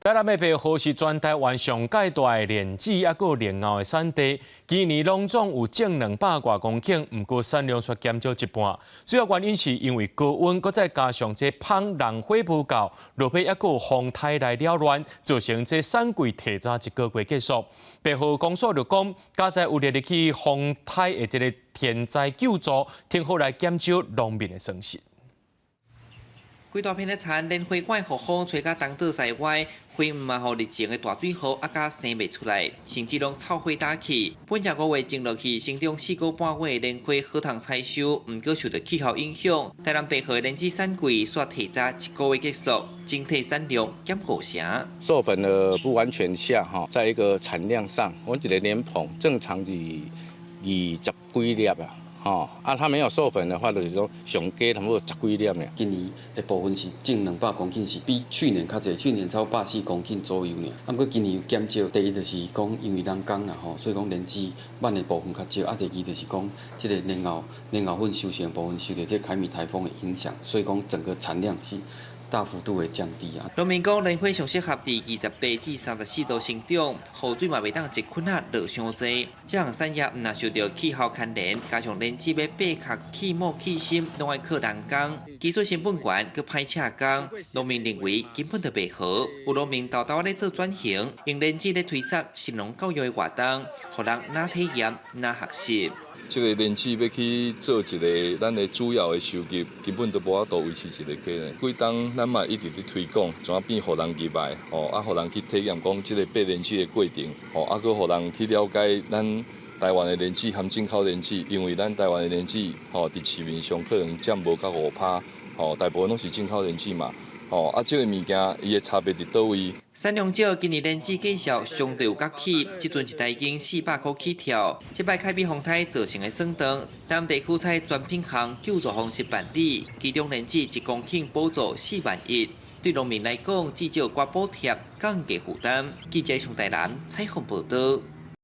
台南的白河是全台湾上界大的莲子，也有莲藕的产地。今年农总有种200多公顷，不过产量却减少一半。主要原因是因为高温，搁再加上这芳人火不够，落尾也有风台来扰乱，造成这产季提早1个月结束。白河公所就讲，加在有力的去风台的这个天灾救助，听好来减少农民的损失。规大片的田连花管互风吹甲东倒西歪，花唔嘛互日前的大水雨啊，甲生袂出来，甚至拢臭花打起。本只5月种落去，成长4个半月的莲花好通采收，唔过受到气候影响，台南白河的莲子产季煞提早1个月结束，整体产量减5成。授粉的不完全下哈，在一个产量上，我一个莲蓬正常是20几粒啊。它没有授粉的话，就是说上低差不多10几粒呢。今年的部分是种200公顷，是比去年较侪，去年超140公顷左右呢。不过今年有减少，第一就是讲因为人工啦吼，所以讲莲子慢的部分较少。第二就是讲这个莲藕粉收成部分受到这凯米台风的影响，所以讲整个产量是大幅度的降低啊。农民讲，莲花上适合伫28至34度生长，雨水嘛袂当一捆啊落伤济。这项产业毋若受到气候牵连，加上莲子要掰壳、起毛、起心，拢要靠人工，技术成本高，佮歹请工。农民认为根本就袂好，有农民豆豆咧做转型，用莲子咧推测新农教育的活动，互人哪体验哪学习。这个莲子要去做一个咱的主要的收集，根本都无法度维持一个价呢。规当咱嘛一直咧推广，怎啊变互人入来，互人去体验讲这个掰莲子的过程，佮互人去了解咱台湾的莲子含进口莲子，因为咱台湾的莲子，伫市面上可能占无到5%，大部分拢是进口莲子嘛。这个物件伊的差别伫倒位？产量少，今年莲子计数相对有崛起，即阵一台斤400块起跳。即摆凯比风台造成的损伤，南地区采专品项救助方式办理，其中莲子1公顷补助4万1，对农民来讲至少寡补贴，降低负担。记者从台南采访报道。